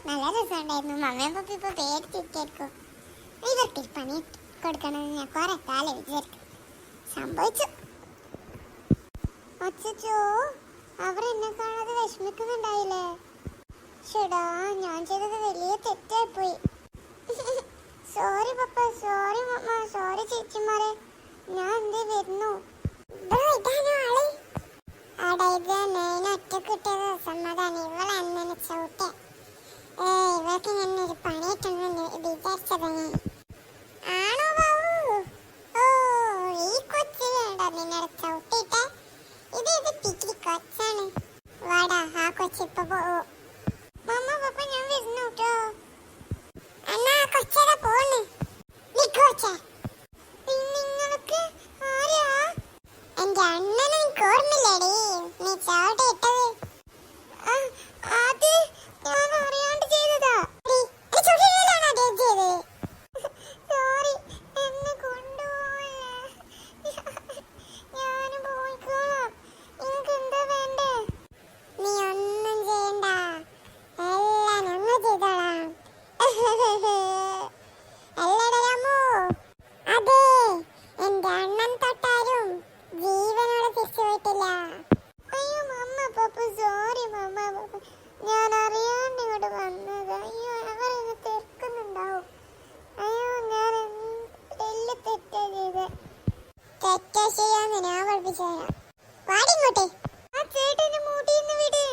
നല്ല രസമുണ്ടായിരുന്നു. മമ്മയും പപ്പ ഇപ്പൊ പേടിച്ചിരിക്കും. ഇവർക്ക് പണി കൊടുക്കണമെന്ന് ഞാൻ കുറെ കാലം വിചാരിക്കും. സംഭവിച്ചു. അച്ചോ, അവർ എന്നെ കാണാതെ വിഷമിക്കുന്നുണ്ടായില്ലേ? ഷെടാ, ഞാൻ ചെയ്തത് വലിയ തെറ്റായിപ്പോയി. സോറി പപ്പ, സോറി മമ്മ, സോറി ചേച്ചിമാരെ. ഞാൻ എന്തേ വരുന്നു. ഒറ്റക്കിട്ടത് സമ്മതാണ്. ഇവളെന്നെ ചവിട്ടെ. ഇവൾക്ക് ഞാൻ ഒരു പണിയിട്ടുണ്ടെന്ന് വിചാരിച്ചത് ഞാൻ. ആണോ ബാബു? ഓ, ഈ കൊച്ചിലുണ്ടോ നിന്നെ ചവിട്ടിട്ടെ? ഇത് പിക്കി കൊച്ചാണ്. വാടാ, ആ കൊച്ചിപ്പോ പോവോ. മമ്മ പപ്പ ഞാൻ വരുന്നു കേട്ടോ. എന്നാ കൊച്ചേടെ പോണ്. കൊച്ചേ, നിങ്ങൾക്ക് ആരാ? എന്റെ അണ്ണനെ നിനക്ക് ഓർമ്മയില്ലേടി? നീ ചവിട്ടി ഇട്ടത് അത് ഞാൻ അറിയാണ്ട് ചെയ്തതാ. സോറി, എന്നെ കൊണ്ടുപോയേ. ഞാൻ പോയിക്കോളാം. നിനക്ക് എന്താ വേണ്ടേ? നീ ഒന്നും ചെയ്യണ്ട, എല്ലാം ഞങ്ങൾ ചെയ്തോളാം. അല്ലടരാമോ? അതെ, എന്റെ അണ്ണൻ തൊട്ടാരും ജീവനോടെ തിരിച്ചു പോയിട്ടില്ല. അയ്യോ മമ്മ പപ്പ, സോറി മമ്മ പപ്പ, ഞാൻ അറിയാണ്ട് ഇങ്ങോട്ട് വന്നത്. അയ്യോ, അവർ എന്നെ തീർക്കുന്നുണ്ടാവും. അയ്യോ, ഞാൻ വലിയ തെറ്റാ ചെയ്ത്. തെറ്റാ ചെയ്യാന്ന് ഞാൻ പഠിപ്പിച്ചു തരാം. വാടിങ്ങോട്ടെ. ആ ചേട്ടന്റെ മൂട്ടിന്ന് വിട്.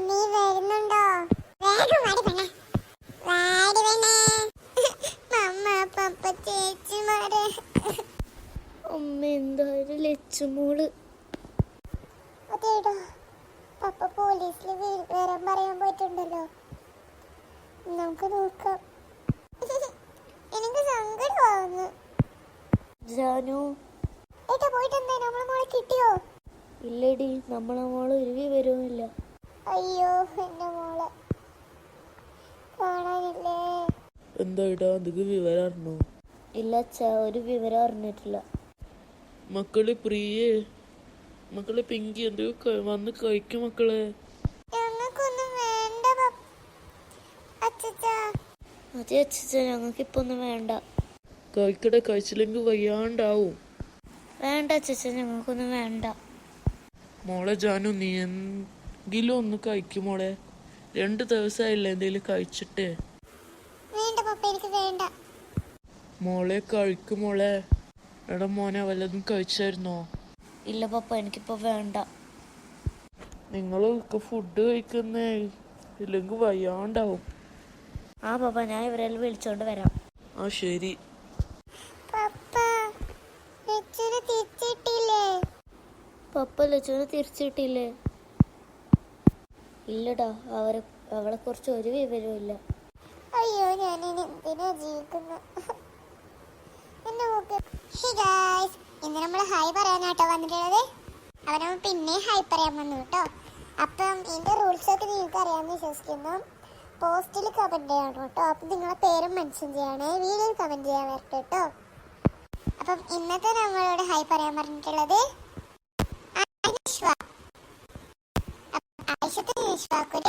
നീ വരുന്നുണ്ടോ? വേഗം വാടി പെണ്ണേ, വാടി പെണ്ണേ. മമ്മ പപ്പ ചേച്ചിമാരെ. അമ്മ എന്തായാലും ലച്ചുമോള്. അതേടാ, പപ്പ പോലീസിൽ വിവരം പറയാൻ പോയിട്ടുണ്ടല്ലോ. നമുക്ക് നോക്കാം. എനിക്ക് സങ്കടമാവുന്നു. ജാനു, ഏട്ടാ പോയിട്ടെന്താ, നമ്മളെ മോളെ കിട്ടിയോ? ഇല്ലടി, നമ്മളെ മോള് ഒരു വിവരവുമില്ല. അയ്യോ, എന്റെ മോളെ കാണാനില്ലേ? എന്താ ഇടാ, എന്തെങ്കിലും വിവരം അറിഞ്ഞോ? ഇല്ല അച്ഛാ, ഒരു വിവരം അറിഞ്ഞിട്ടില്ല. മക്കള് പ്രിയേ, മക്കളെ പിങ്കി എന്തൊക്കെ വന്ന് കഴിക്കും മക്കളെ. ഞങ്ങൾക്കൊന്നും വേണ്ട അച്ഛാ. അതെ അച്ഛാ, ഞങ്ങൾക്ക് ഇപ്പൊ ഒന്നും വേണ്ട. കഴിക്കടെ, കഴിച്ചില്ലെങ്കിൽ വയ്യാണ്ടാവും. വേണ്ട അച്ഛാ, ഞങ്ങൾക്കൊന്നും വേണ്ട. മോളെ ജാനു, നീ എങ്കിലും ഒന്ന് കഴിക്കും മോളെ. 2 ദിവസമായില്ല എന്തെങ്കിലും കഴിച്ചിട്ടേ. വേണ്ട പപ്പ, എനിക്ക് വേണ്ട. മോളെ കഴിക്കും മോളെ. എടാ മോനെ, വല്ലതും കഴിച്ചായിരുന്നോ? ഇല്ല പപ്പ, എനിക്കിപ്പോ വേണ്ട. നിങ്ങളൊക്കെ ഫുഡ് കഴിക്കുന്നേ, ഇല്ലെങ്കിൽ വയ്യാണ്ടാവും. ആ പപ്പ, ഞാൻ ഇവരെല്ലാം വിളിച്ചോണ്ട് വരാം. ആ ശരി. പപ്പ, ലച്ചുനെ തിരിച്ചിട്ടില്ലേ? പപ്പ ലച്ചുവിനെ തിരിച്ചിട്ടില്ലേ? ഇല്ലടാ, അവളെ കുറിച്ച് ഒരു വിവരവും ഇല്ല. അയ്യോ, ഞാൻ ഇനി എന്തിനാ ജീവിക്കുന്നത്? ഹേ ഗായ്സ്, ഇന്ന് നമ്മൾ ഹായ് പറയാനാട്ടോ വന്നിട്ടുള്ളത്. അവനമ്മ പിന്നെ ഹായ് പറയാൻ വന്നു കേട്ടോ. അപ്പം ഇതിന്റെ റൂൾസ് ഒക്കെ നിങ്ങൾക്ക് അറിയാമെന്ന് വിശ്വസിക്കുന്നു. പോസ്റ്റിൽ കമന്റ് ചെയ്യണം കേട്ടോ. അപ്പം നിങ്ങളെ പേരും മെൻഷൻ ചെയ്യണേ, വീഡിയോയിൽ കമന്റ് ചെയ്യാൻ വരട്ടെ കേട്ടോ. അപ്പം ഇന്നത്തെ നമ്മളോട് ഹായ് പറയാൻ പറഞ്ഞിട്ടുള്ളത് ആയിഷത്തും നിഷ്വാക്കും